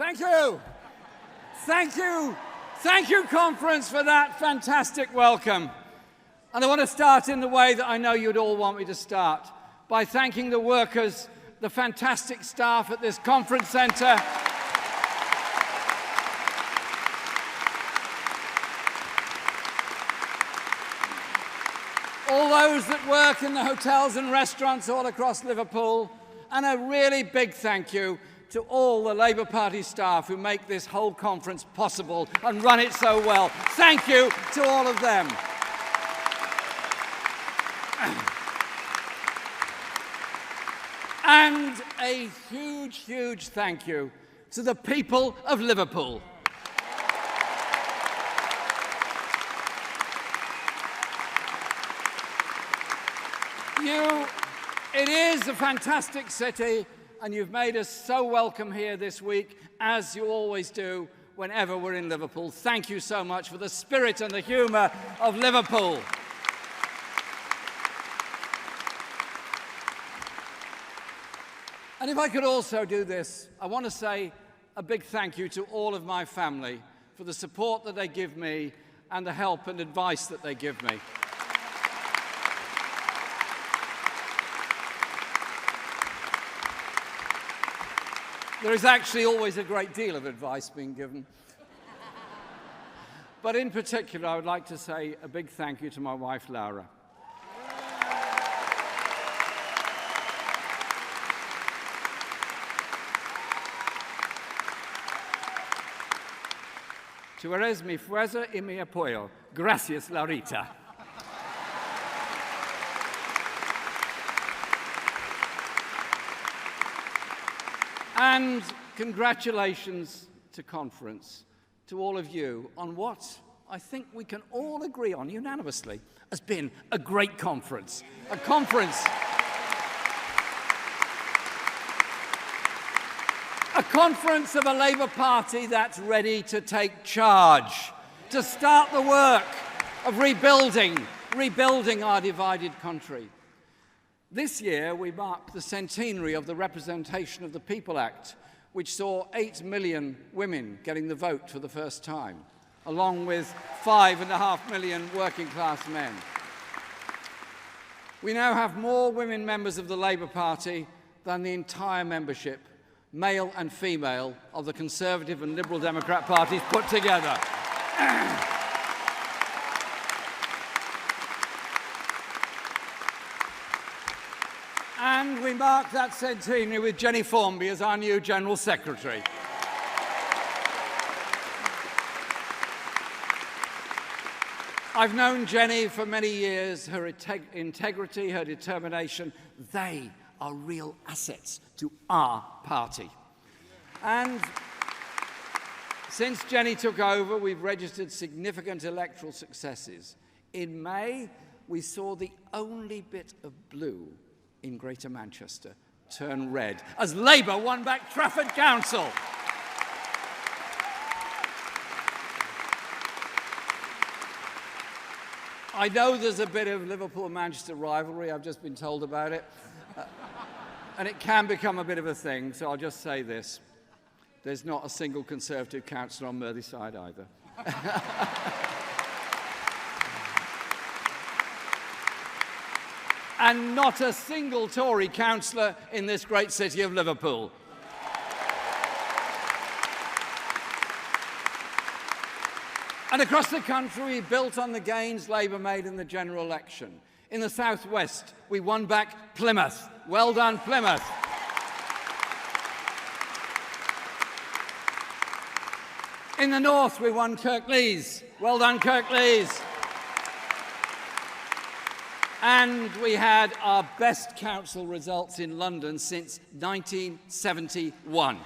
Thank you. Thank you. Thank you, conference, for that fantastic welcome. And I want to start in the way that I know you'd all want me to start, by thanking the workers, the fantastic staff at this conference centre, all those that work in the hotels and restaurants all across Liverpool, and a really big thank you to all the Labour Party staff who make this whole conference possible and run it so well. Thank you to all of them. And a huge, huge thank you to the people of Liverpool. It is a fantastic city, and you've made us so welcome here this week, as you always do whenever we're in Liverpool. Thank you so much for the spirit and the humour of Liverpool. And if I could also do this, I want to say a big thank you to all of my family for the support that they give me and the help and advice that they give me. There is actually always a great deal of advice being given. But in particular, I would like to say a big thank you to my wife, Laura. Tu eres mi fuerza y mi apoyo. Gracias, Laurita. And congratulations to conference, to all of you, on what I think we can all agree on unanimously has been a great conference. A conference of a Labour Party that's ready to take charge, to start the work of rebuilding our divided country. This year, we mark the centenary of the Representation of the People Act, which saw 8 million women getting the vote for the first time, along with 5.5 million working-class men. We now have more women members of the Labour Party than the entire membership, male and female, of the Conservative and Liberal Democrat parties put together. And we mark that centenary with Jenny Formby as our new General Secretary. I've known Jenny for many years. Her integrity, her determination, they are real assets to our party. And since Jenny took over, we've registered significant electoral successes. In May, we saw the only bit of blue in Greater Manchester turn red as Labour won back Trafford Council. I know there's a bit of Liverpool-Manchester rivalry, I've just been told about it, and it can become a bit of a thing, so I'll just say this. There's not a single Conservative councillor on Merseyside either. And not a single Tory councillor in this great city of Liverpool. And across the country, we built on the gains Labour made in the general election. In the South West, we won back Plymouth. Well done, Plymouth. In the North, we won Kirklees. Well done, Kirklees. And we had our best council results in London since 1971.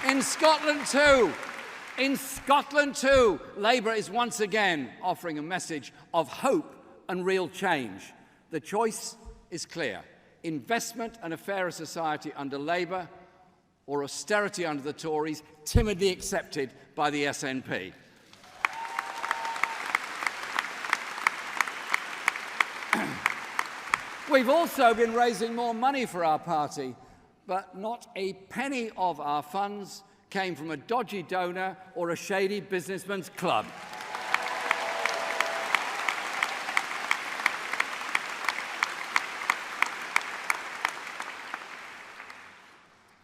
In Scotland too, Labour is once again offering a message of hope and real change. The choice is clear: investment and a fairer society under Labour, or austerity under the Tories, timidly accepted by the SNP. We've also been raising more money for our party, but not a penny of our funds came from a dodgy donor or a shady businessman's club.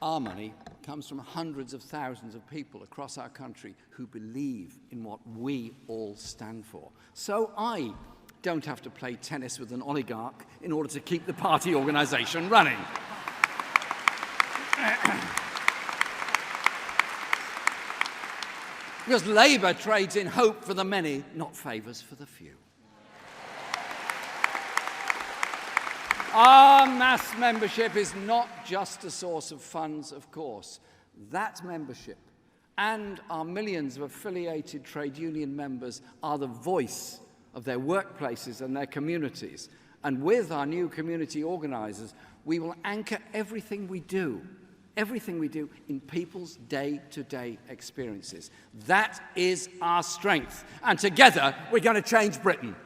Our money comes from hundreds of thousands of people across our country who believe in what we all stand for. So I don't have to play tennis with an oligarch in order to keep the party organisation running. Because Labour trades in hope for the many, not favours for the few. Our mass membership is not just a source of funds, of course. That membership and our millions of affiliated trade union members are the voice of their workplaces and their communities. And with our new community organisers, we will anchor everything we do in people's day-to-day experiences. That is our strength. And together, we're going to change Britain.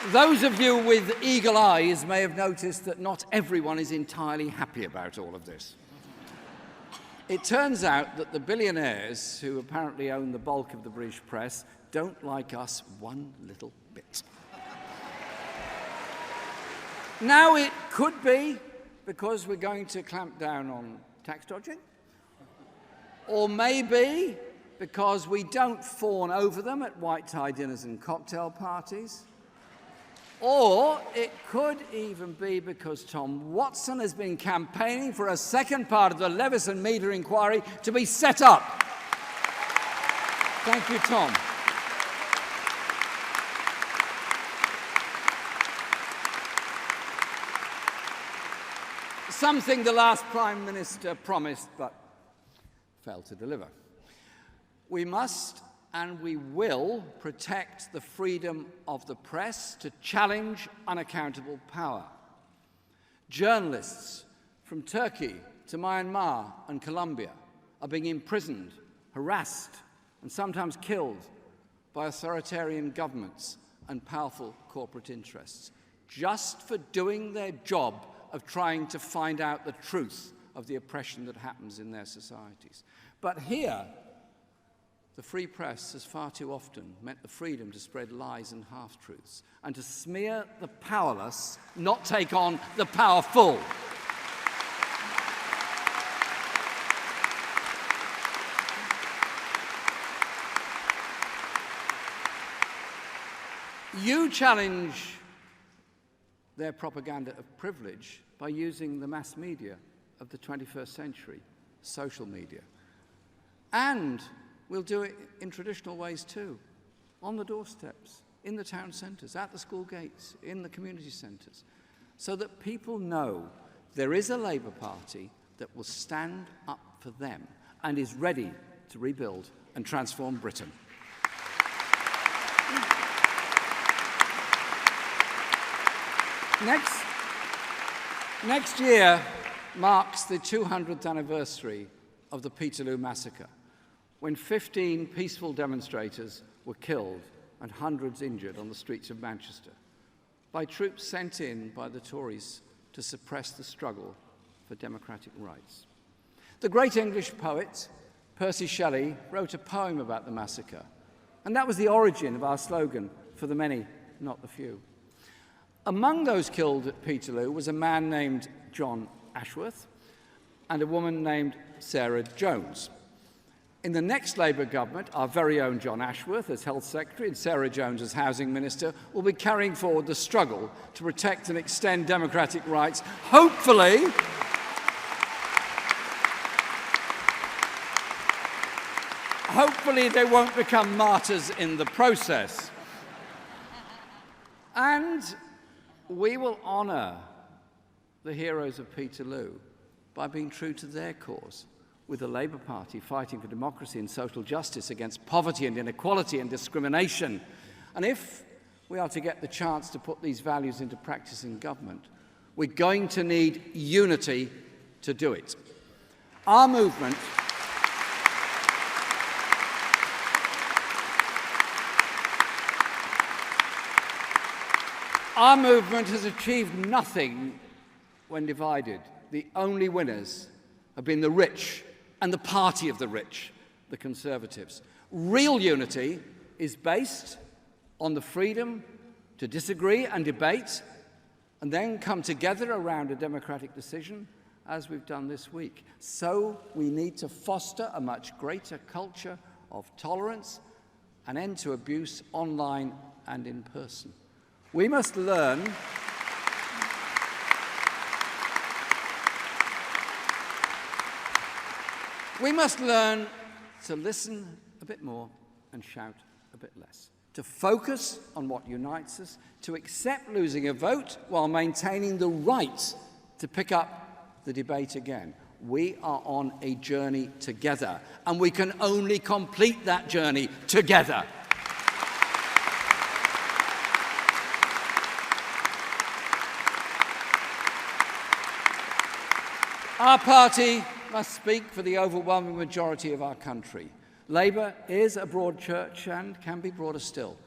Those of you with eagle eyes may have noticed that not everyone is entirely happy about all of this. It turns out that the billionaires who apparently own the bulk of the British press don't like us one little bit. Now, it could be because we're going to clamp down on tax dodging, or maybe because we don't fawn over them at white-tie dinners and cocktail parties, or it could even be because Tom Watson has been campaigning for a second part of the Leveson media inquiry to be set up. Thank you, Tom. Something the last Prime Minister promised but failed to deliver. We must and we will protect the freedom of the press to challenge unaccountable power. Journalists from Turkey to Myanmar and Colombia are being imprisoned, harassed, and sometimes killed by authoritarian governments and powerful corporate interests, just for doing their job of trying to find out the truth of the oppression that happens in their societies. But here, the free press has far too often meant the freedom to spread lies and half-truths and to smear the powerless, not take on the powerful. You challenge their propaganda of privilege by using the mass media of the 21st century, social media. And we'll do it in traditional ways too, on the doorsteps, in the town centres, at the school gates, in the community centres, so that people know there is a Labour Party that will stand up for them and is ready to rebuild and transform Britain. Next year marks the 200th anniversary of the Peterloo massacre, when 15 peaceful demonstrators were killed and hundreds injured on the streets of Manchester by troops sent in by the Tories to suppress the struggle for democratic rights. The great English poet Percy Shelley wrote a poem about the massacre, and that was the origin of our slogan, "For the many, not the few." Among those killed at Peterloo was a man named John Ashworth and a woman named Sarah Jones. In the next Labour government, our very own John Ashworth as Health Secretary and Sarah Jones as Housing Minister will be carrying forward the struggle to protect and extend democratic rights. Hopefully, they won't become martyrs in the process. And we will honour the heroes of Peterloo by being true to their cause, with the Labour Party fighting for democracy and social justice against poverty and inequality and discrimination. And if we are to get the chance to put these values into practice in government, we're going to need unity to do it. Our movement Our movement has achieved nothing when divided. The only winners have been the rich and the party of the rich, the Conservatives. Real unity is based on the freedom to disagree and debate and then come together around a democratic decision, as we've done this week. So we need to foster a much greater culture of tolerance, an end to abuse online and in person. We must learn to listen a bit more and shout a bit less, to focus on what unites us, to accept losing a vote while maintaining the right to pick up the debate again. We are on a journey together, and we can only complete that journey together. Our party must speak for the overwhelming majority of our country. Labour is a broad church and can be broader still.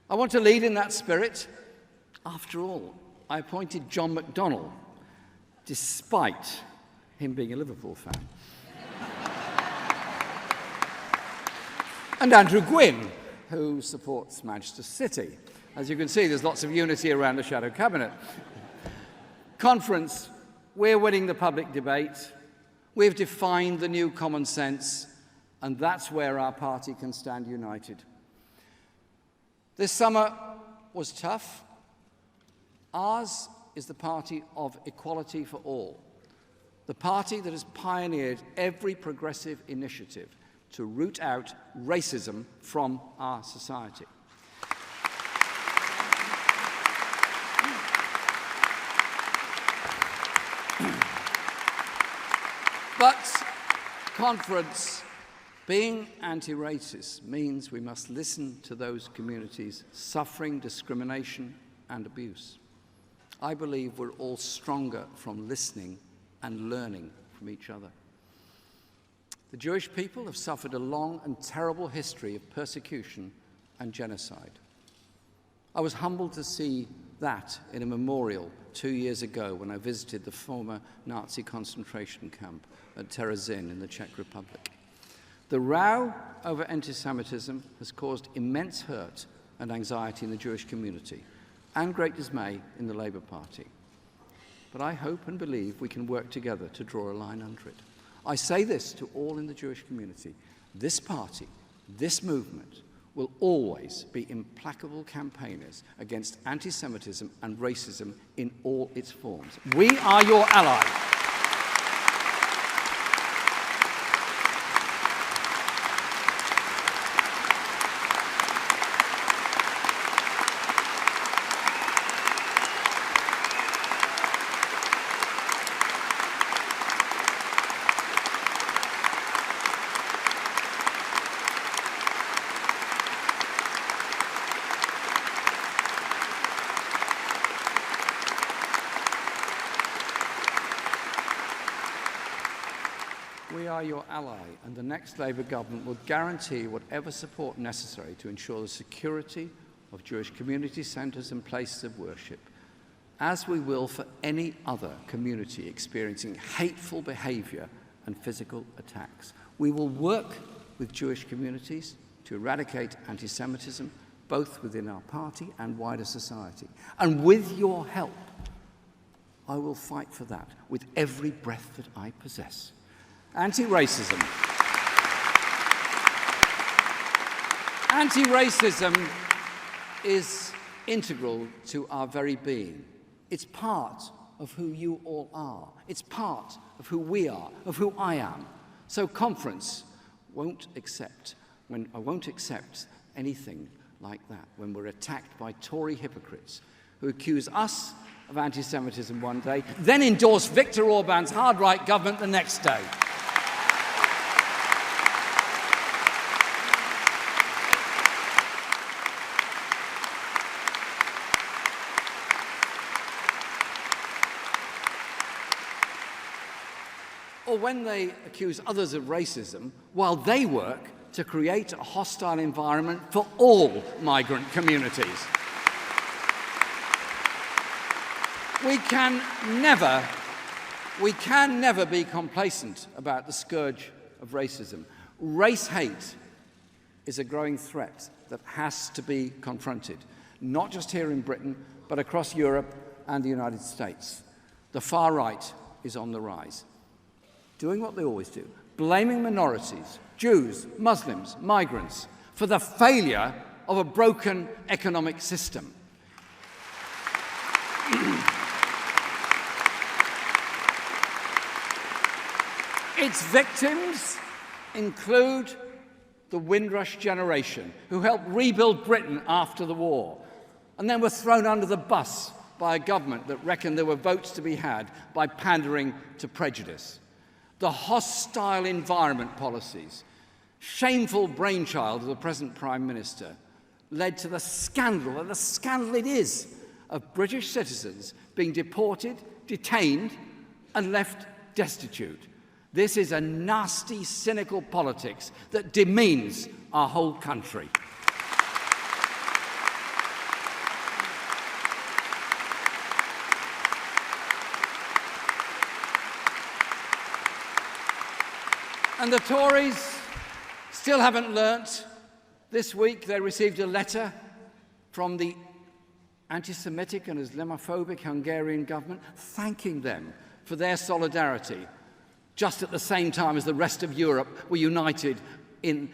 I want to lead in that spirit. After all, I appointed John McDonnell, despite him being a Liverpool fan. And Andrew Gwynn, who supports Manchester City. As you can see, there's lots of unity around the shadow cabinet. Conference, we're winning the public debate. We've defined the new common sense, and that's where our party can stand united. This summer was tough. Ours is the party of equality for all, the party that has pioneered every progressive initiative to root out racism from our society. But conference, being anti-racist means we must listen to those communities suffering discrimination and abuse. I believe we're all stronger from listening and learning from each other. The Jewish people have suffered a long and terrible history of persecution and genocide. I was humbled to see that in a memorial 2 years ago when I visited the former Nazi concentration camp at Terezin in the Czech Republic. The row over anti-Semitism has caused immense hurt and anxiety in the Jewish community and great dismay in the Labour Party. But I hope and believe we can work together to draw a line under it. I say this to all in the Jewish community. This party, this movement, will always be implacable campaigners against anti-Semitism and racism in all its forms. We are your ally. We are your ally, and the next Labour government will guarantee whatever support necessary to ensure the security of Jewish community centres and places of worship, as we will for any other community experiencing hateful behaviour and physical attacks. We will work with Jewish communities to eradicate anti-Semitism, both within our party and wider society. And with your help, I will fight for that with every breath that I possess. Anti-racism. Anti-racism is integral to our very being. It's part of who you all are. It's part of who we are, of who I am. So conference won't accept anything like that when we're attacked by Tory hypocrites who accuse us of anti-Semitism one day, then endorse Viktor Orban's hard-right government the next day. Or when they accuse others of racism while they work to create a hostile environment for all migrant communities. We can never be complacent about the scourge of racism. Race hate is a growing threat that has to be confronted, not just here in Britain, but across Europe and the United States. The far right is on the rise, doing what they always do, blaming minorities, Jews, Muslims, migrants, for the failure of a broken economic system. Its victims include the Windrush generation, who helped rebuild Britain after the war, and then were thrown under the bus by a government that reckoned there were votes to be had by pandering to prejudice. The hostile environment policies, shameful brainchild of the present Prime Minister, led to the scandal, and the scandal it is, of British citizens being deported, detained, and left destitute. This is a nasty, cynical politics that demeans our whole country. And the Tories still haven't learnt. This week they received a letter from the anti-Semitic and Islamophobic Hungarian government thanking them for their solidarity, just at the same time as the rest of Europe were united in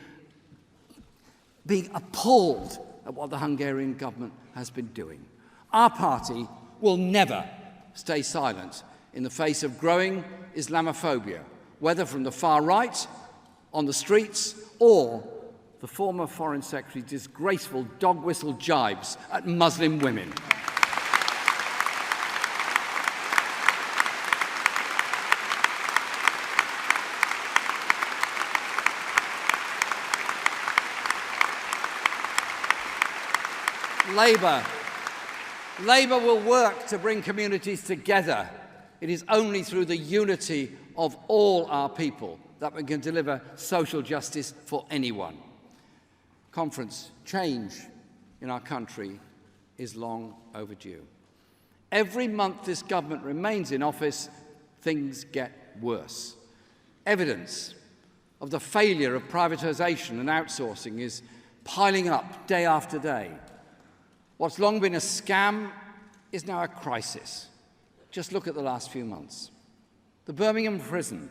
being appalled at what the Hungarian government has been doing. Our party will never stay silent in the face of growing Islamophobia, whether from the far right, on the streets, or the former Foreign Secretary's disgraceful dog whistle jibes at Muslim women. Labour will work to bring communities together. It is only through the unity of all our people that we can deliver social justice for anyone. Conference, change in our country is long overdue. Every month this government remains in office, things get worse. Evidence of the failure of privatisation and outsourcing is piling up day after day. What's long been a scam is now a crisis. Just look at the last few months. The Birmingham prison,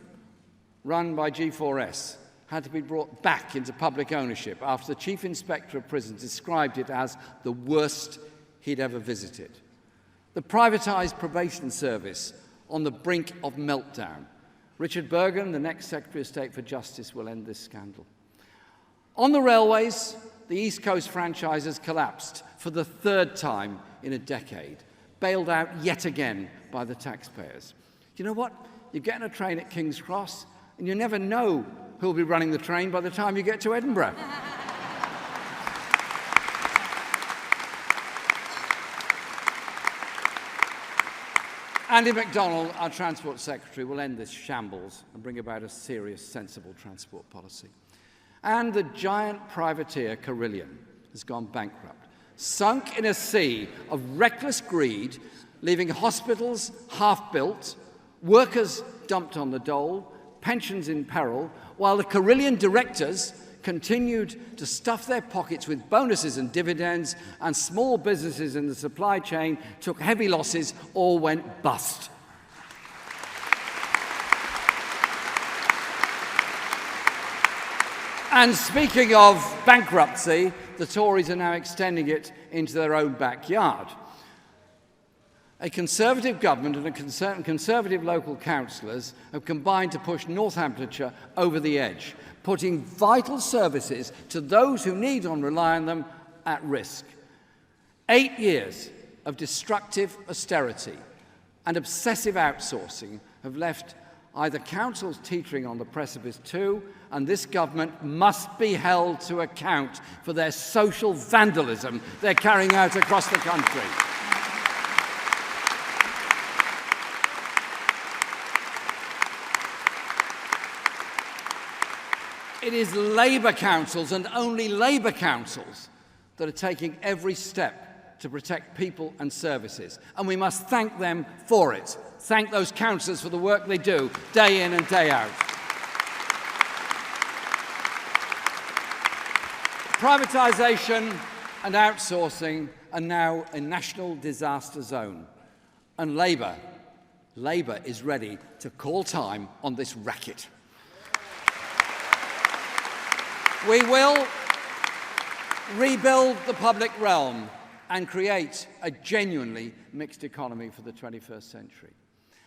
run by G4S, had to be brought back into public ownership after the Chief Inspector of Prisons described it as the worst he'd ever visited. The privatised probation service on the brink of meltdown. Richard Burgon, the next Secretary of State for Justice, will end this scandal. On the railways, the East Coast franchise has collapsed for the third time in a decade, bailed out yet again by the taxpayers. You know what? You get on a train at King's Cross, and you never know who'll be running the train by the time you get to Edinburgh. Andy MacDonald, our Transport Secretary, will end this shambles and bring about a serious, sensible transport policy. And the giant privateer Carillion has gone bankrupt, sunk in a sea of reckless greed, leaving hospitals half-built, workers dumped on the dole, pensions in peril, while the Carillion directors continued to stuff their pockets with bonuses and dividends, and small businesses in the supply chain took heavy losses or went bust. And speaking of bankruptcy, the Tories are now extending it into their own backyard. A Conservative government and Conservative local councillors have combined to push Northamptonshire over the edge, putting vital services to those who need and rely on them at risk. 8 years of destructive austerity and obsessive outsourcing have left either councils teetering on the precipice too, and this government must be held to account for their social vandalism they're carrying out across the country. It is Labour councils and only Labour councils that are taking every step to protect people and services. And we must thank them for it. Thank those councillors for the work they do day in and day out. Privatisation and outsourcing are now a national disaster zone. And Labour is ready to call time on this racket. We will rebuild the public realm and create a genuinely mixed economy for the 21st century.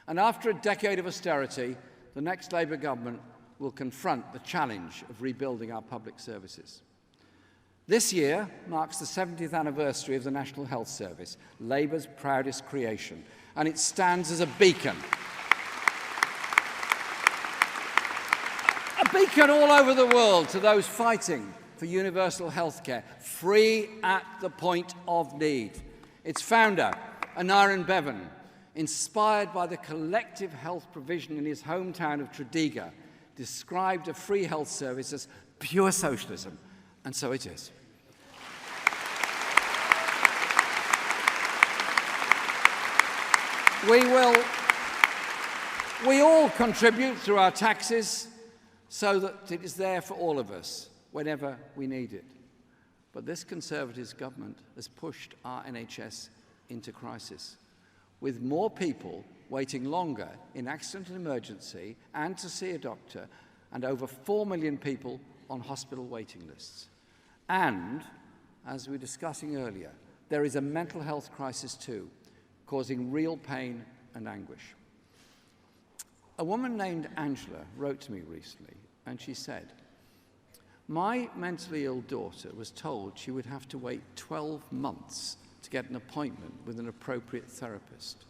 And after a decade of austerity, the next Labour government will confront the challenge of rebuilding our public services. This year marks the 70th anniversary of the National Health Service, Labour's proudest creation, and it stands as a beacon. A beacon all over the world to those fighting for universal healthcare, free at the point of need. Its founder, Aneurin Bevan, inspired by the collective health provision in his hometown of Tredegar, described a free health service as pure socialism, and so it is. We all contribute through our taxes so that it is there for all of us whenever we need it. But this Conservative government has pushed our NHS into crisis, with more people waiting longer in accident and emergency and to see a doctor, and over 4 million people on hospital waiting lists. And, as we were discussing earlier, there is a mental health crisis too, causing real pain and anguish. A woman named Angela wrote to me recently, and she said, "My mentally ill daughter was told she would have to wait 12 months to get an appointment with an appropriate therapist.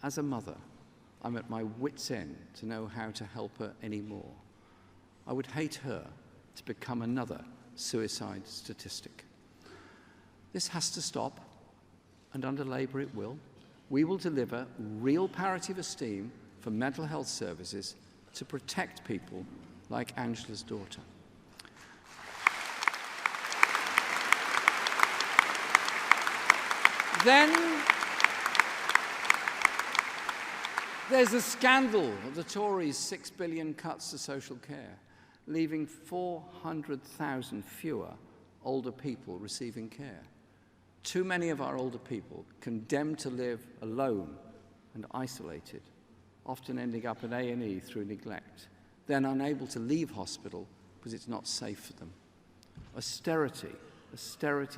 As a mother, I'm at my wit's end to know how to help her anymore. I would hate her to become another suicide statistic." This has to stop, and under Labour it will. We will deliver real parity of esteem for mental health services to protect people like Angela's daughter. Then there's the scandal of the Tories' £6 billion cuts to social care, leaving 400,000 fewer older people receiving care. Too many of our older people condemned to live alone and isolated, often ending up in A&E through neglect, then unable to leave hospital because it's not safe for them. Austerity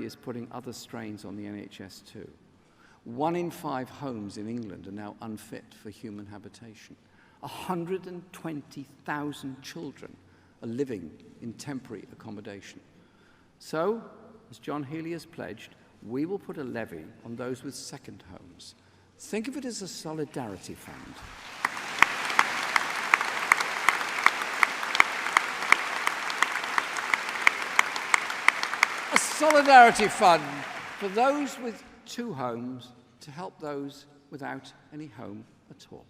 is putting other strains on the NHS too. 1 in 5 homes in England are now unfit for human habitation. 120,000 children are living in temporary accommodation. So, as John Healey has pledged, we will put a levy on those with second homes. Think of it as a solidarity fund. A solidarity fund for those with 2 homes to help those without any home at all.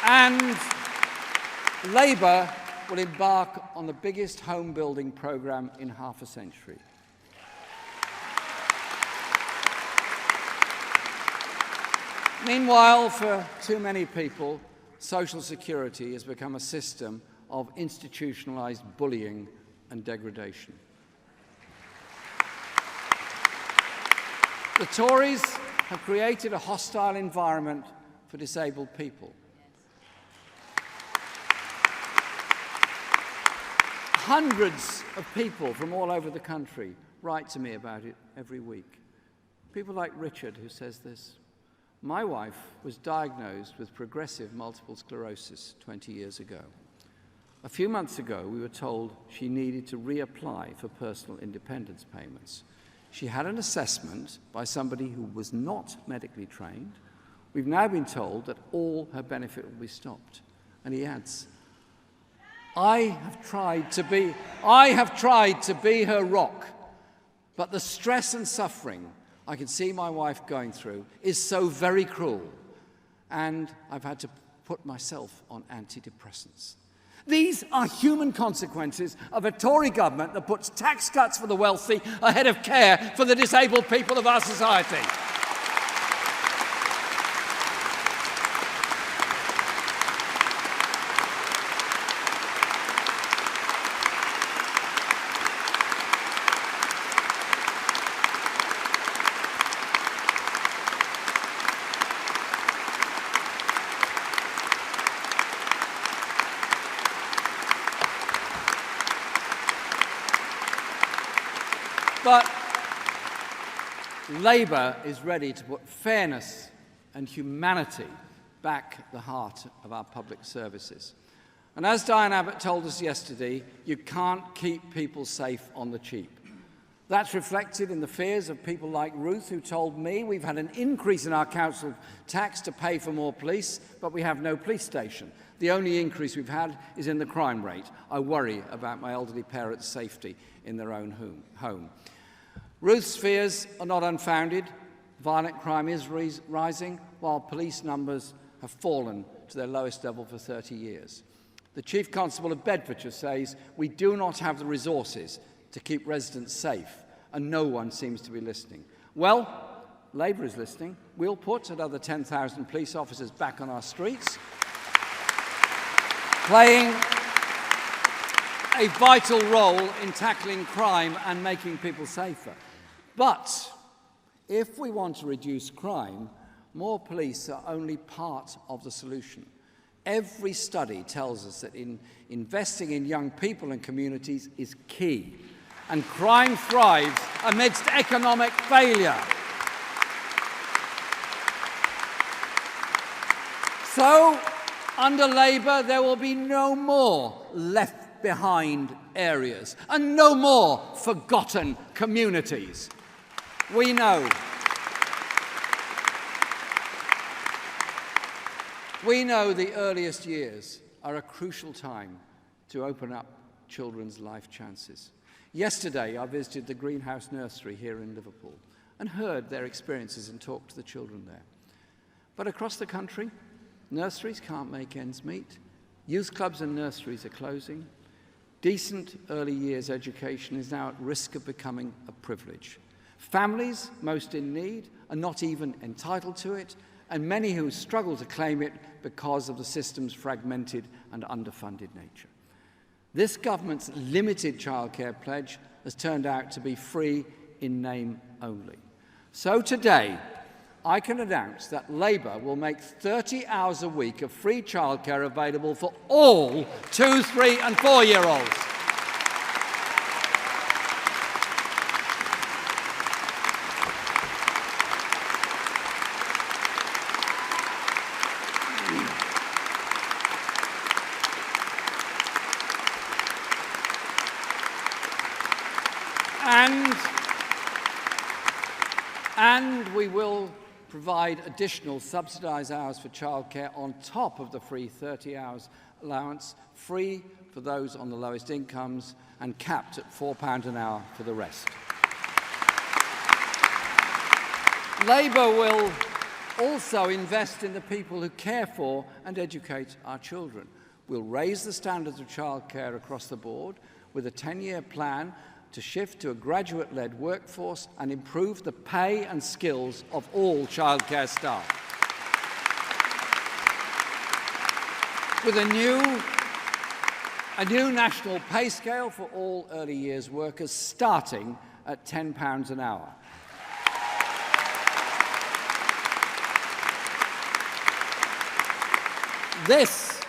And Labour will embark on the biggest home building programme in half a century. Meanwhile, for too many people, social security has become a system of institutionalised bullying and degradation. The Tories have created a hostile environment for disabled people. Hundreds of people from all over the country write to me about it every week. People like Richard, who says this: "My wife was diagnosed with progressive multiple sclerosis 20 years ago. A few months ago, we were told she needed to reapply for personal independence payments. She had an assessment by somebody who was not medically trained. We've now been told that all her benefit will be stopped." And he adds, I have tried to be her rock, but the stress and suffering I can see my wife going through is so very cruel, and I've had to put myself on antidepressants. These are human consequences of a Tory government that puts tax cuts for the wealthy ahead of care for the disabled people of our society. But Labour is ready to put fairness and humanity back at the heart of our public services. And as Diane Abbott told us yesterday, you can't keep people safe on the cheap. That's reflected in the fears of people like Ruth, who told me we've had an increase in our council tax to pay for more police, but we have no police station. The only increase we've had is in the crime rate. I worry about my elderly parents' safety in their own home. Ruth's fears are not unfounded. Violent crime is rising, while police numbers have fallen to their lowest level for 30 years. The Chief Constable of Bedfordshire says we do not have the resources to keep residents safe, and no one seems to be listening. Well, Labour is listening. We'll put another 10,000 police officers back on our streets, playing a vital role in tackling crime and making people safer. But if we want to reduce crime, more police are only part of the solution. Every study tells us that investing in young people and communities is key, and crime thrives amidst economic failure. So, under Labour, there will be no more left behind areas and no more forgotten communities. We know the earliest years are a crucial time to open up children's life chances. Yesterday, I visited the Greenhouse Nursery here in Liverpool and heard their experiences and talked to the children there. But across the country, nurseries can't make ends meet. Youth clubs and nurseries are closing. Decent early years education is now at risk of becoming a privilege. Families most in need are not even entitled to it, and many who struggle to claim it because of the system's fragmented and underfunded nature. This government's limited childcare pledge has turned out to be free in name only. So today, I can announce that Labour will make 30 hours a week of free childcare available for all 2-, 3- and 4-year-olds. And we will provide additional subsidised hours for childcare on top of the free 30 hours allowance, free for those on the lowest incomes and capped at £4 an hour for the rest. Labour will also invest in the people who care for and educate our children. We'll raise the standards of childcare across the board with a 10-year plan to shift to a graduate-led workforce and improve the pay and skills of all childcare staff. With a new national pay scale for all early years workers starting at £10 an hour. This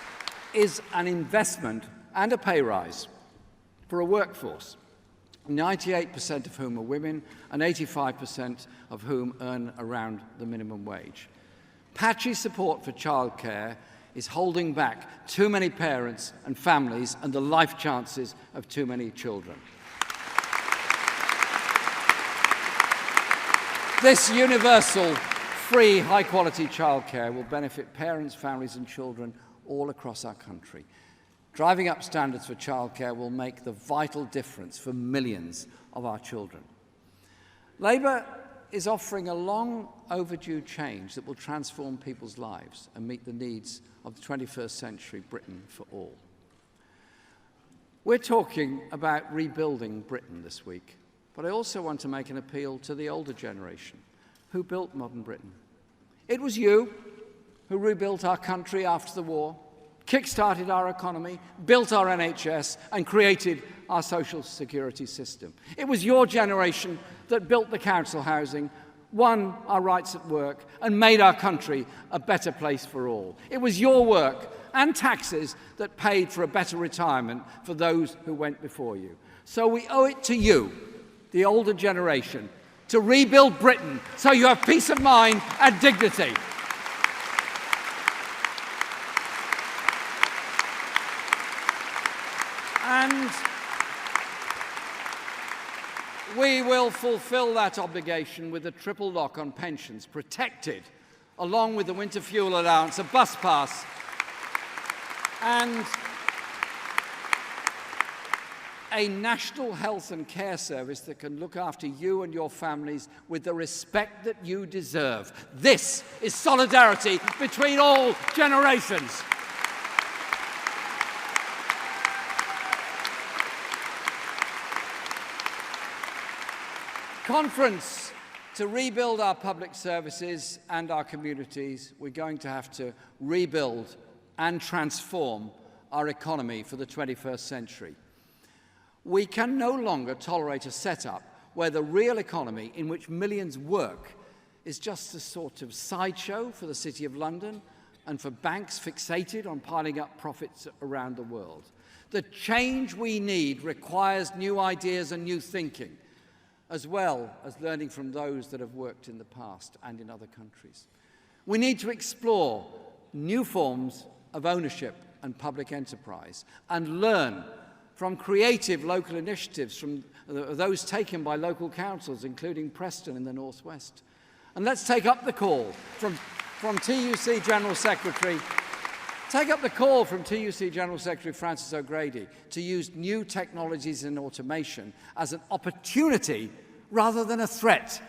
is an investment and a pay rise for a workforce 98% of whom are women and 85% of whom earn around the minimum wage. Patchy support for childcare is holding back too many parents and families and the life chances of too many children. This universal, free, high-quality childcare will benefit parents, families and children all across our country. Driving up standards for childcare will make the vital difference for millions of our children. Labour is offering a long overdue change that will transform people's lives and meet the needs of the 21st century Britain for all. We're talking about rebuilding Britain this week, but I also want to make an appeal to the older generation who built modern Britain. It was you who rebuilt our country after the war, kick-started our economy, built our NHS, and created our social security system. It was your generation that built the council housing, won our rights at work, and made our country a better place for all. It was your work and taxes that paid for a better retirement for those who went before you. So we owe it to you, the older generation, to rebuild Britain so you have peace of mind and dignity. And we will fulfil that obligation with a triple lock on pensions, protected, along with the winter fuel allowance, a bus pass, and a national health and care service that can look after you and your families with the respect that you deserve. This is solidarity between all generations. Conference to rebuild our public services and our communities. We're going to have to rebuild and transform our economy for the 21st century. We can no longer tolerate a setup where the real economy in which millions work is just a sort of sideshow for the City of London and for banks fixated on piling up profits around the world. The change we need requires new ideas and new thinking, as well as learning from those that have worked in the past and in other countries. We need to explore new forms of ownership and public enterprise and learn from creative local initiatives, from those taken by local councils, including Preston in the northwest. And let's take up the call from TUC General Secretary Francis O'Grady to use new technologies and automation as an opportunity rather than a threat,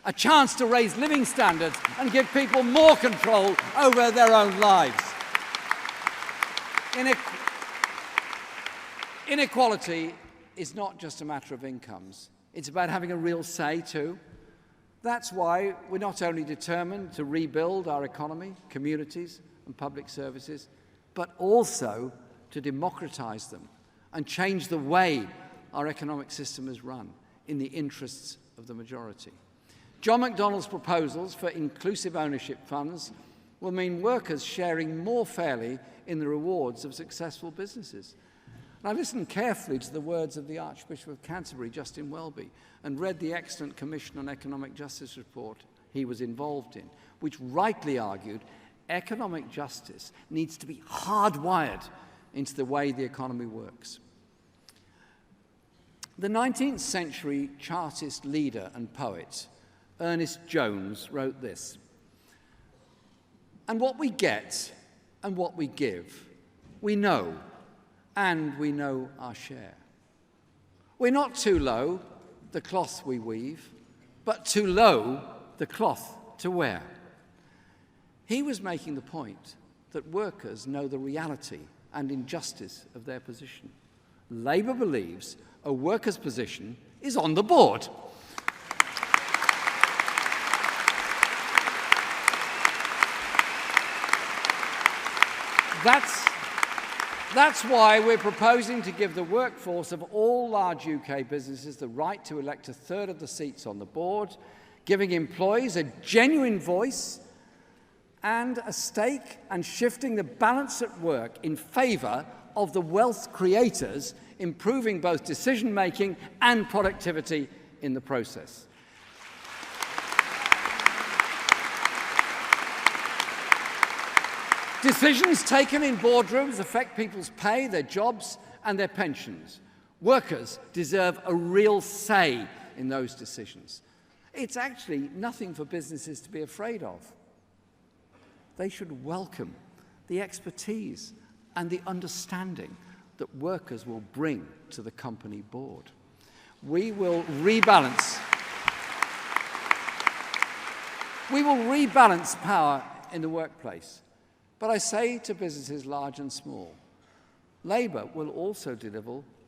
a chance to raise living standards and give people more control over their own lives. Inequality is not just a matter of incomes. It's about having a real say too. That's why we're not only determined to rebuild our economy, communities and public services, but also to democratize them and change the way our economic system is run in the interests of the majority. John McDonnell's proposals for inclusive ownership funds will mean workers sharing more fairly in the rewards of successful businesses. And I listened carefully to the words of the Archbishop of Canterbury, Justin Welby, and read the excellent Commission on Economic Justice report he was involved in, which rightly argued economic justice needs to be hardwired into the way the economy works. The 19th century Chartist leader and poet, Ernest Jones, wrote this: "And what we get and what we give, we know, and we know our share. We're not too low, the cloth we weave, but too low, the cloth to wear." He was making the point that workers know the reality and injustice of their position. Labour believes a worker's position is on the board. That's why we're proposing to give the workforce of all large UK businesses the right to elect a third of the seats on the board, giving employees a genuine voice and a stake, and shifting the balance at work in favour of the wealth creators, improving both decision-making and productivity in the process. Decisions taken in boardrooms affect people's pay, their jobs, and their pensions. Workers deserve a real say in those decisions. It's actually nothing for businesses to be afraid of. They should welcome the expertise and the understanding that workers will bring to the company board. We will rebalance power in the workplace. But I say to businesses large and small, Labour will also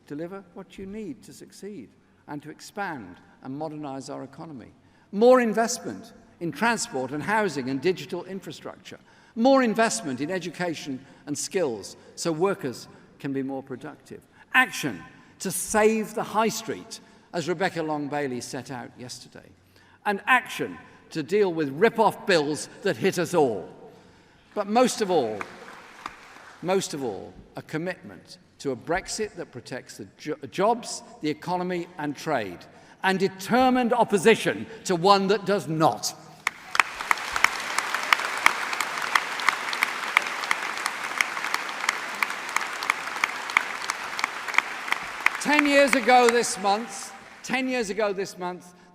deliver what you need to succeed and to expand and modernise our economy. More investment in transport and housing and digital infrastructure. More investment in education and skills so workers can be more productive. Action to save the high street, as Rebecca Long-Bailey set out yesterday. And action to deal with rip-off bills that hit us all. But most of all, a commitment to a Brexit that protects the jobs, the economy and trade, and determined opposition to one that does not. Ten years ago this month,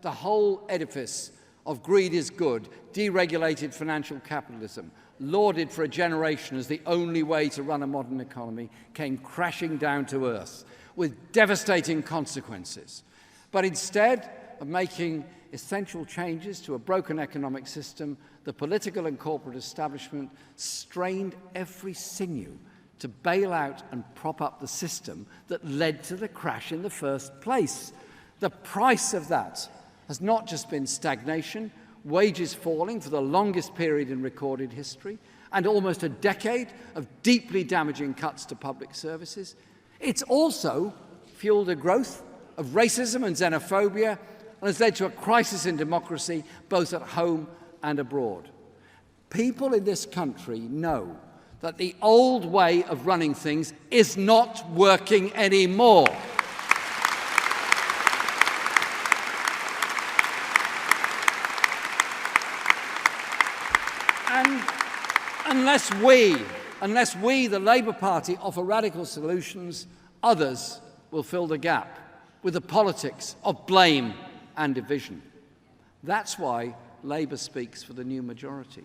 the whole edifice of greed is good, deregulated financial capitalism, lauded for a generation as the only way to run a modern economy, came crashing down to earth with devastating consequences. But instead of making essential changes to a broken economic system, the political and corporate establishment strained every sinew to bail out and prop up the system that led to the crash in the first place. The price of that has not just been stagnation, wages falling for the longest period in recorded history, and almost a decade of deeply damaging cuts to public services. It's also fueled a growth of racism and xenophobia and has led to a crisis in democracy both at home and abroad. People in this country know that the old way of running things is not working anymore. And unless we, the Labour Party, offer radical solutions, others will fill the gap with the politics of blame and division. That's why Labour speaks for the new majority.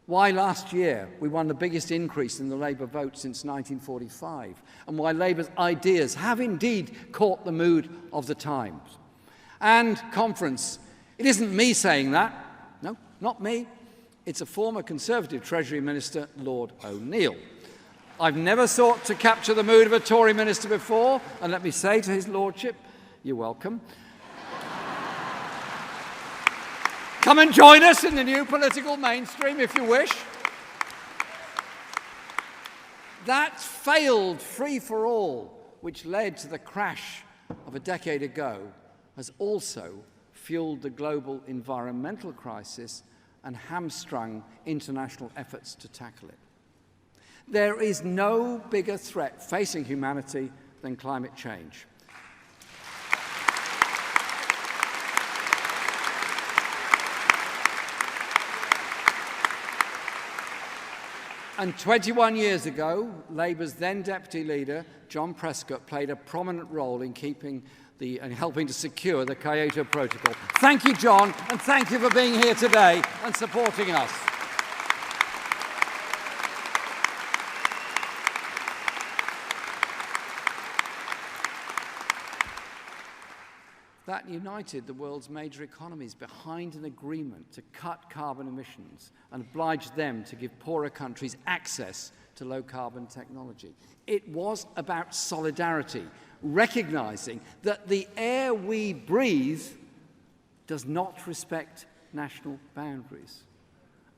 Why last year we won the biggest increase in the Labour vote since 1945, and why Labour's ideas have indeed caught the mood of the times. And conference, it isn't me saying that. No, not me. It's a former Conservative Treasury Minister, Lord O'Neill. I've never sought to capture the mood of a Tory minister before, and let me say to his lordship, you're welcome. Come and join us in the new political mainstream if you wish. That failed free-for-all, which led to the crash of a decade ago, has also fueled the global environmental crisis and hamstrung international efforts to tackle it. There is no bigger threat facing humanity than climate change. And 21 years ago, Labour's then Deputy Leader, John Prescott, played a prominent role in helping to secure the Kyoto Protocol. Thank you, John, and thank you for being here today and supporting us. That united the world's major economies behind an agreement to cut carbon emissions and oblige them to give poorer countries access to low-carbon technology. It was about solidarity, recognizing that the air we breathe does not respect national boundaries.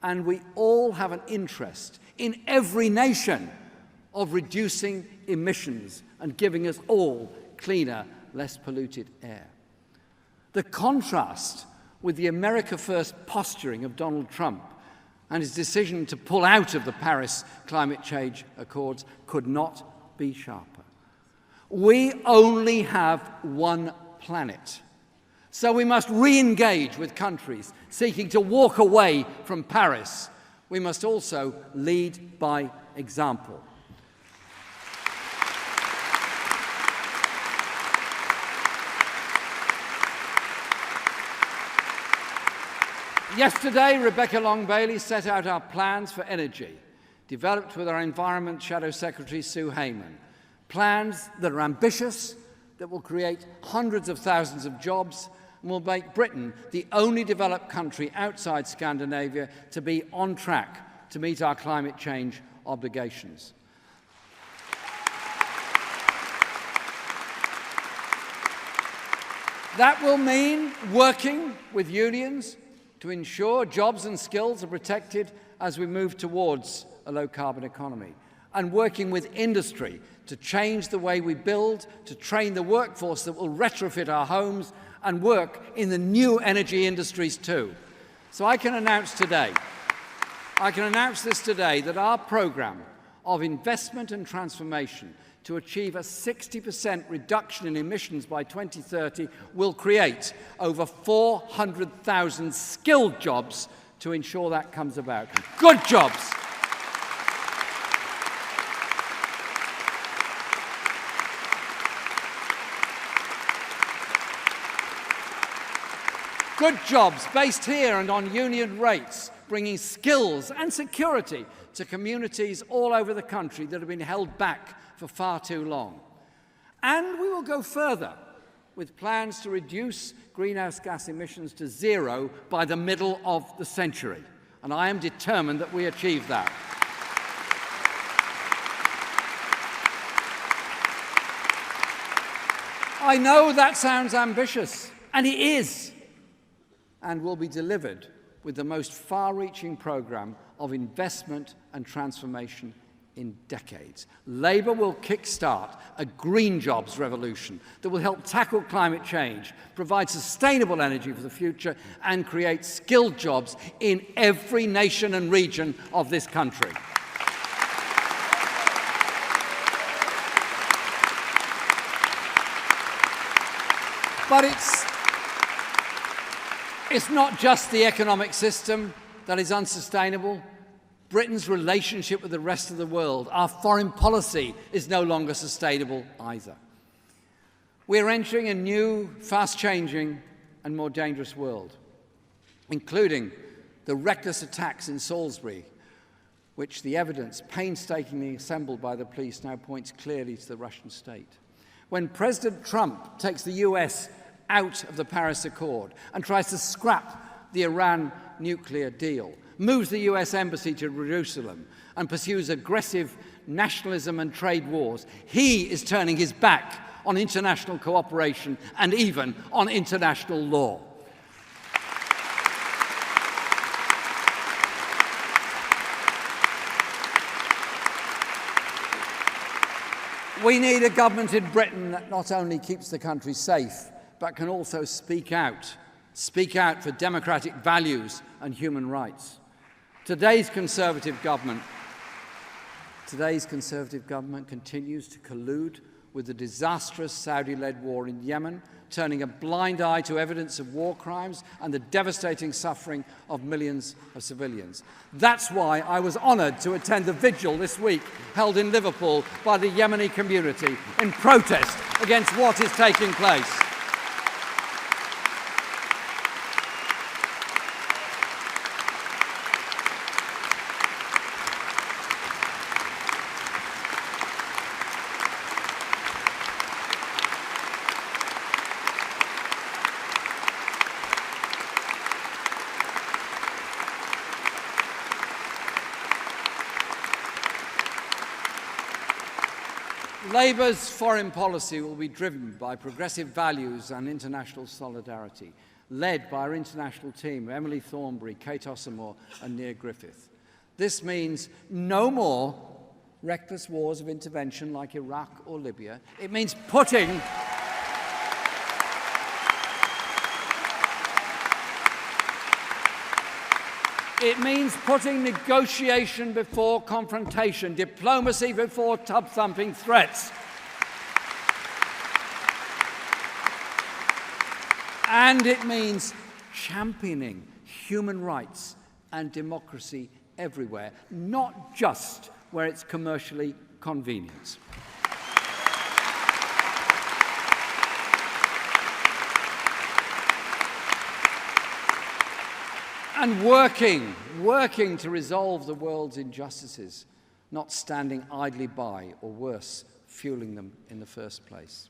And we all have an interest in every nation of reducing emissions and giving us all cleaner, less polluted air. The contrast with the America First posturing of Donald Trump and his decision to pull out of the Paris climate change accords could not be sharper. We only have one planet, so we must re-engage with countries seeking to walk away from Paris. We must also lead by example. Yesterday, Rebecca Long-Bailey set out our plans for energy, developed with our Environment Shadow Secretary Sue Hayman. Plans that are ambitious, that will create hundreds of thousands of jobs, and will make Britain the only developed country outside Scandinavia to be on track to meet our climate change obligations. That will mean working with unions to ensure jobs and skills are protected as we move towards a low-carbon economy, and working with industry to change the way we build, to train the workforce that will retrofit our homes and work in the new energy industries too. So I can announce this today, that our programme of investment and transformation to achieve a 60% reduction in emissions by 2030 will create over 400,000 skilled jobs to ensure that comes about. Good jobs. Good jobs based here and on union rates, bringing skills and security to communities all over the country that have been held back for far too long. And we will go further with plans to reduce greenhouse gas emissions to zero by the middle of the century. And I am determined that we achieve that. I know that sounds ambitious, and it is, and will be delivered with the most far-reaching programme of investment and transformation in decades. Labour will kickstart a green jobs revolution that will help tackle climate change, provide sustainable energy for the future, and create skilled jobs in every nation and region of this country. But it's not just the economic system that is unsustainable. Britain's relationship with the rest of the world, our foreign policy, is no longer sustainable either. We're entering a new, fast-changing and more dangerous world, including the reckless attacks in Salisbury, which the evidence painstakingly assembled by the police now points clearly to the Russian state. When President Trump takes the US out of the Paris Accord and tries to scrap the Iran nuclear deal, moves the US embassy to Jerusalem, and pursues aggressive nationalism and trade wars, he is turning his back on international cooperation and even on international law. We need a government in Britain that not only keeps the country safe, but can also speak out for democratic values and human rights. Today's Conservative government continues to collude with the disastrous Saudi-led war in Yemen, turning a blind eye to evidence of war crimes and the devastating suffering of millions of civilians. That's why I was honoured to attend the vigil this week held in Liverpool by the Yemeni community in protest against what is taking place. Labour's foreign policy will be driven by progressive values and international solidarity, led by our international team, Emily Thornberry, Kate Osamor and Neil Griffith. This means no more reckless wars of intervention like Iraq or Libya. It means putting negotiation before confrontation, diplomacy before tub-thumping threats. And it means championing human rights and democracy everywhere, not just where it's commercially convenient. And working to resolve the world's injustices, not standing idly by, or worse, fueling them in the first place.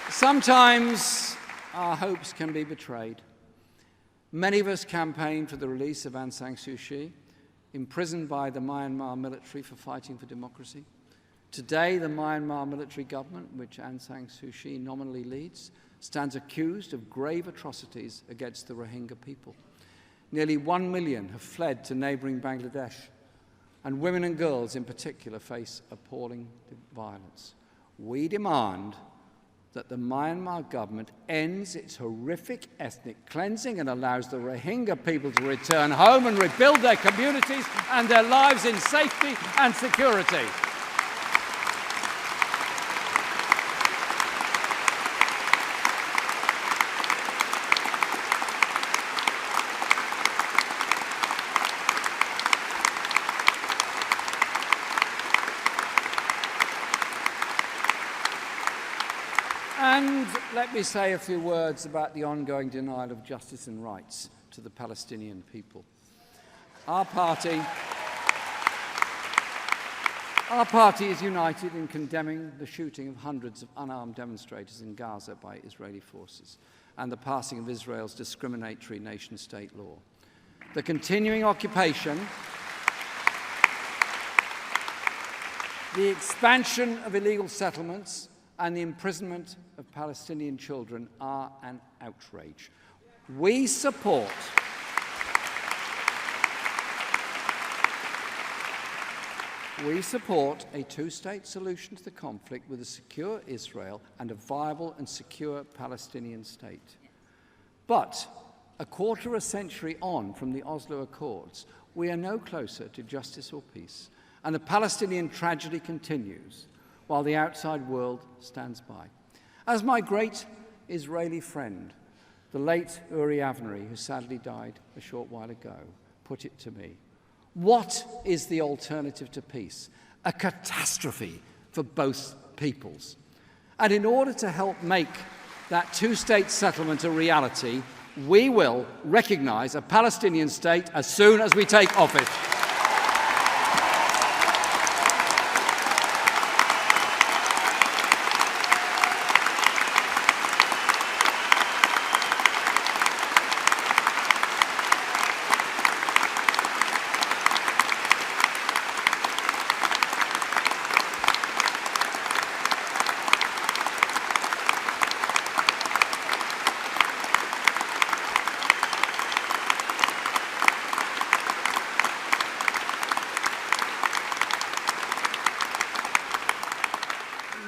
Sometimes our hopes can be betrayed. Many of us campaigned for the release of Aung San Suu Kyi, imprisoned by the Myanmar military for fighting for democracy. Today, the Myanmar military government, which Aung San Suu Kyi nominally leads, stands accused of grave atrocities against the Rohingya people. Nearly 1 million have fled to neighbouring Bangladesh, and women and girls in particular face appalling violence. We demand that the Myanmar government ends its horrific ethnic cleansing and allows the Rohingya people to return home and rebuild their communities and their lives in safety and security. And let me say a few words about the ongoing denial of justice and rights to the Palestinian people. Our party is united in condemning the shooting of hundreds of unarmed demonstrators in Gaza by Israeli forces and the passing of Israel's discriminatory nation-state law. The continuing occupation, the expansion of illegal settlements, and the imprisonment of Palestinian children are an outrage. We support a two-state solution to the conflict with a secure Israel and a viable and secure Palestinian state. But a quarter of a century on from the Oslo Accords, we are no closer to justice or peace, and the Palestinian tragedy continues, while the outside world stands by. As my great Israeli friend, the late Uri Avnery, who sadly died a short while ago, put it to me, what is the alternative to peace? A catastrophe for both peoples. And in order to help make that two-state settlement a reality, we will recognize a Palestinian state as soon as we take office.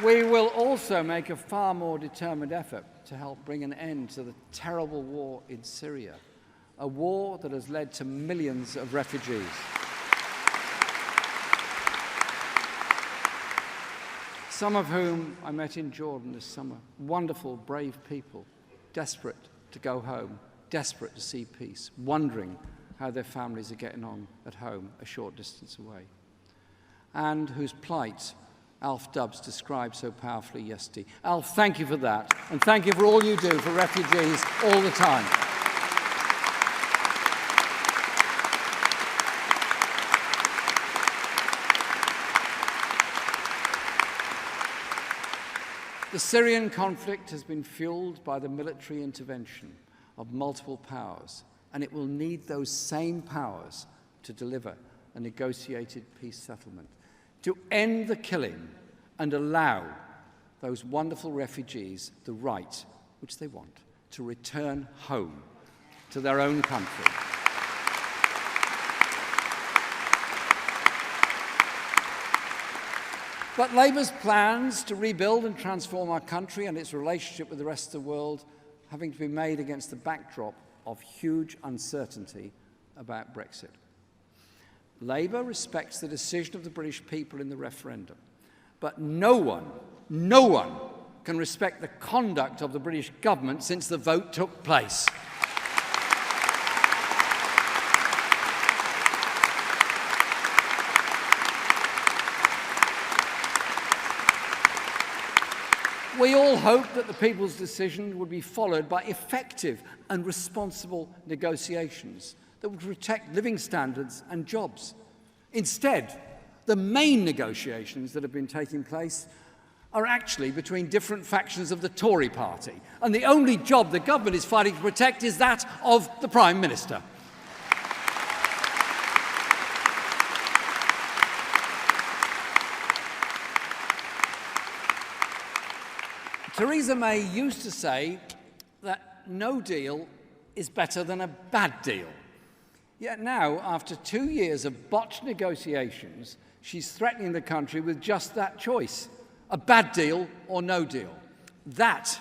We will also make a far more determined effort to help bring an end to the terrible war in Syria, a war that has led to millions of refugees. Some of whom I met in Jordan this summer, wonderful, brave people, desperate to go home, desperate to see peace, wondering how their families are getting on at home a short distance away, and whose plight Alf Dubs described so powerfully yesterday. Alf, thank you for that, and thank you for all you do for refugees all the time. The Syrian conflict has been fueled by the military intervention of multiple powers, and it will need those same powers to deliver a negotiated peace settlement, to end the killing and allow those wonderful refugees the right, which they want, to return home to their own country. But Labour's plans to rebuild and transform our country and its relationship with the rest of the world having to be made against the backdrop of huge uncertainty about Brexit. Labour respects the decision of the British people in the referendum, but no one can respect the conduct of the British government since the vote took place. We all hoped that the people's decision would be followed by effective and responsible negotiations that would protect living standards and jobs. Instead, the main negotiations that have been taking place are actually between different factions of the Tory party, and the only job the government is fighting to protect is that of the Prime Minister. Theresa May used to say that no deal is better than a bad deal. Yet now, after 2 years of botched negotiations, she's threatening the country with just that choice: a bad deal or no deal. That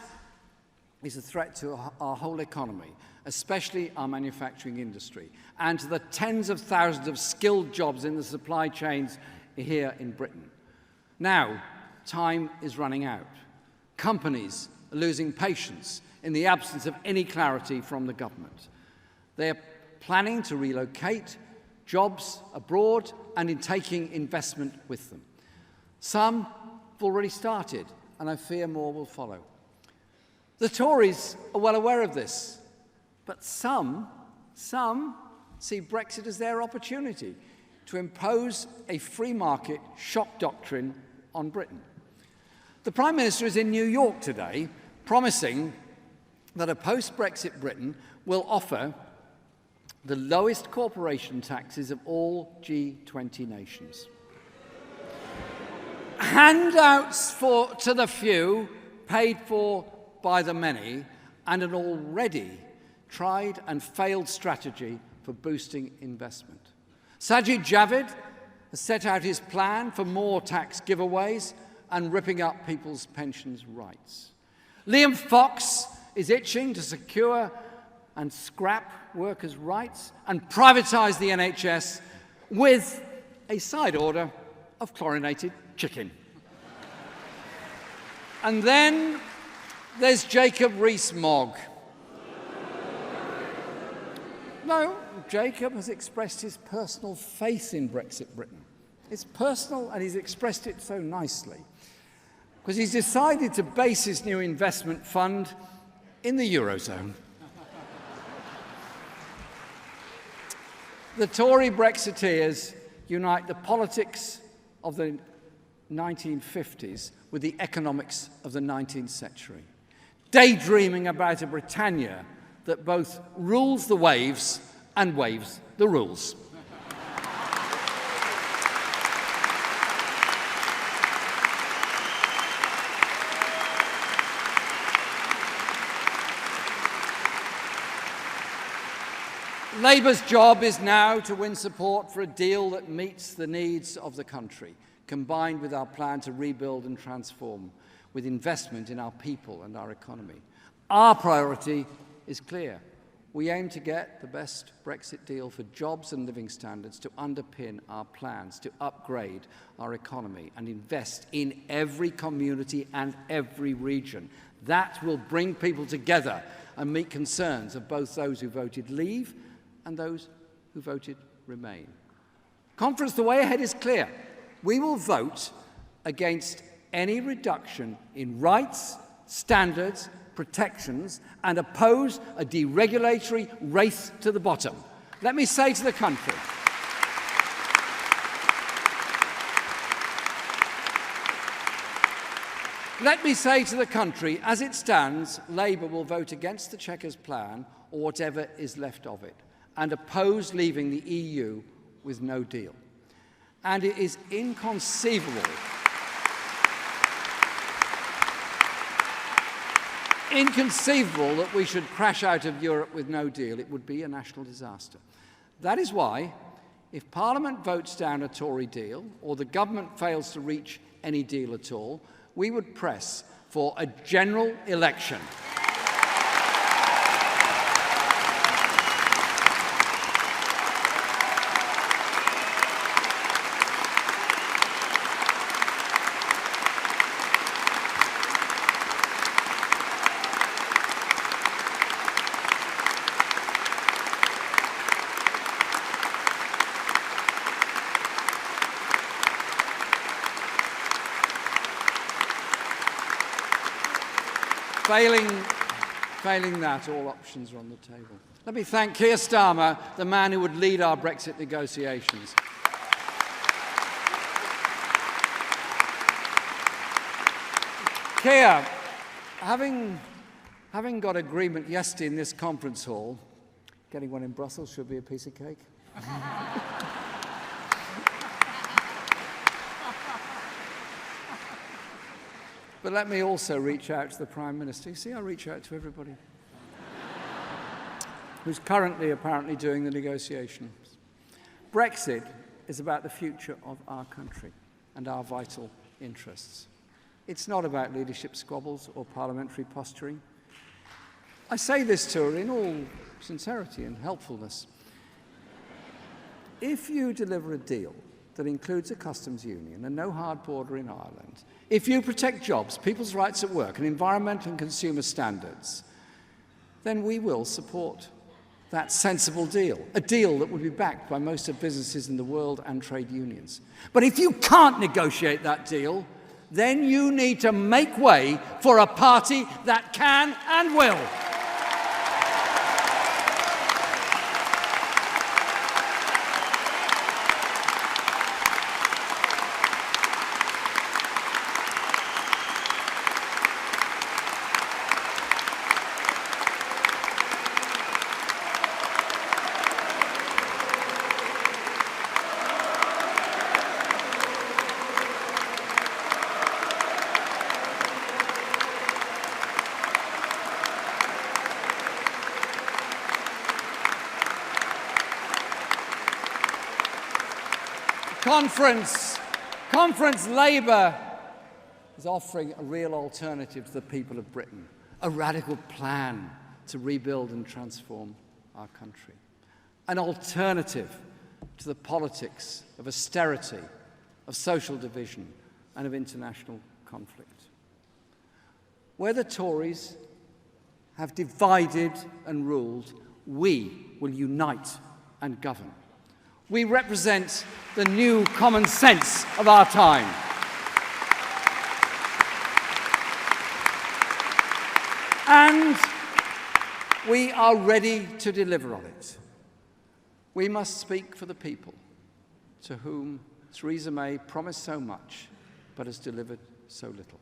is a threat to our whole economy, especially our manufacturing industry, and to the tens of thousands of skilled jobs in the supply chains here in Britain. Now, time is running out. Companies are losing patience in the absence of any clarity from the government. They are planning to relocate jobs abroad and in taking investment with them. Some have already started, and I fear more will follow. The Tories are well aware of this, but some see Brexit as their opportunity to impose a free market shock doctrine on Britain. The Prime Minister is in New York today, promising that a post-Brexit Britain will offer the lowest corporation taxes of all G20 nations. Handouts to the few, paid for by the many, and an already tried and failed strategy for boosting investment. Sajid Javid has set out his plan for more tax giveaways and ripping up people's pensions rights. Liam Fox is itching to secure and scrap workers' rights and privatise the NHS with a side order of chlorinated chicken. And then there's Jacob Rees-Mogg. No, Jacob has expressed his personal faith in Brexit Britain. It's personal, and he's expressed it so nicely, because he's decided to base his new investment fund in the Eurozone. The Tory Brexiteers unite the politics of the 1950s with the economics of the 19th century, daydreaming about a Britannia that both rules the waves and waves the rules. Labour's job is now to win support for a deal that meets the needs of the country, combined with our plan to rebuild and transform, with investment in our people and our economy. Our priority is clear. We aim to get the best Brexit deal for jobs and living standards to underpin our plans to upgrade our economy and invest in every community and every region. That will bring people together and meet concerns of both those who voted leave and those who voted remain. Conference, the way ahead is clear. We will vote against any reduction in rights, standards, protections, and oppose a deregulatory race to the bottom. Let me say to the country, as it stands, Labour will vote against the Chequers plan or whatever is left of it, and oppose leaving the EU with no deal. And it is inconceivable that we should crash out of Europe with no deal. It would be a national disaster. That is why, if Parliament votes down a Tory deal, or the government fails to reach any deal at all, we would press for a general election. Failing that, all options are on the table. Let me thank Keir Starmer, the man who would lead our Brexit negotiations. Keir, having got agreement yesterday in this conference hall, getting one in Brussels should be a piece of cake. But let me also reach out to the Prime Minister. You see, I reach out to everybody who's currently apparently doing the negotiations. Brexit is about the future of our country and our vital interests. It's not about leadership squabbles or parliamentary posturing. I say this to her in all sincerity and helpfulness. If you deliver a deal that includes a customs union and no hard border in Ireland, if you protect jobs, people's rights at work, and environmental and consumer standards, then we will support that sensible deal, a deal that would be backed by most of businesses in the world and trade unions. But if you can't negotiate that deal, then you need to make way for a party that can and will. Conference Labour is offering a real alternative to the people of Britain, a radical plan to rebuild and transform our country, an alternative to the politics of austerity, of social division, and of international conflict. Where the Tories have divided and ruled, we will unite and govern. We represent the new common sense of our time. And we are ready to deliver on it. We must speak for the people to whom Theresa May promised so much but has delivered so little.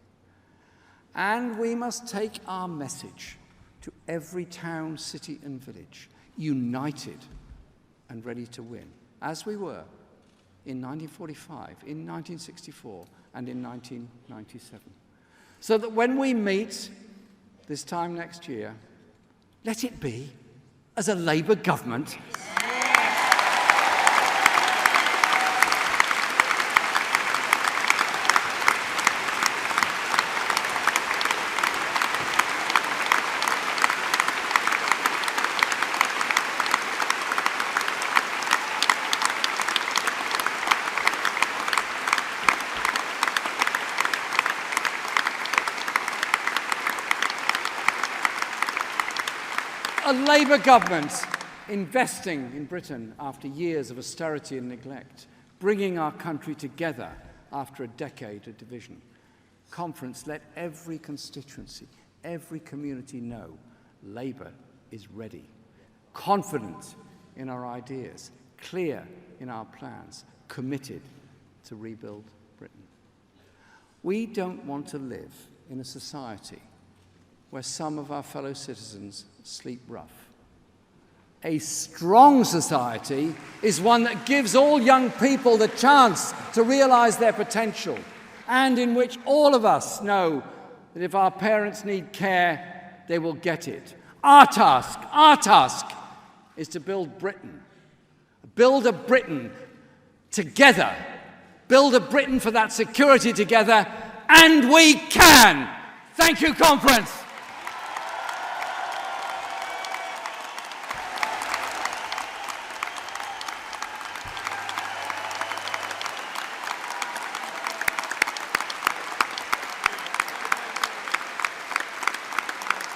And we must take our message to every town, city and village, united and ready to win, as we were in 1945, in 1964, and in 1997. So that when we meet this time next year, let it be as a Labour government. A Labour government investing in Britain after years of austerity and neglect, bringing our country together after a decade of division. Conference, let every constituency, every community know Labour is ready, confident in our ideas, clear in our plans, committed to rebuild Britain. We don't want to live in a society where some of our fellow citizens sleep rough. A strong society is one that gives all young people the chance to realise their potential, and in which all of us know that if our parents need care, they will get it. Our task is to build Britain. Build a Britain together. Build a Britain for that security together, and we can! Thank you, Conference!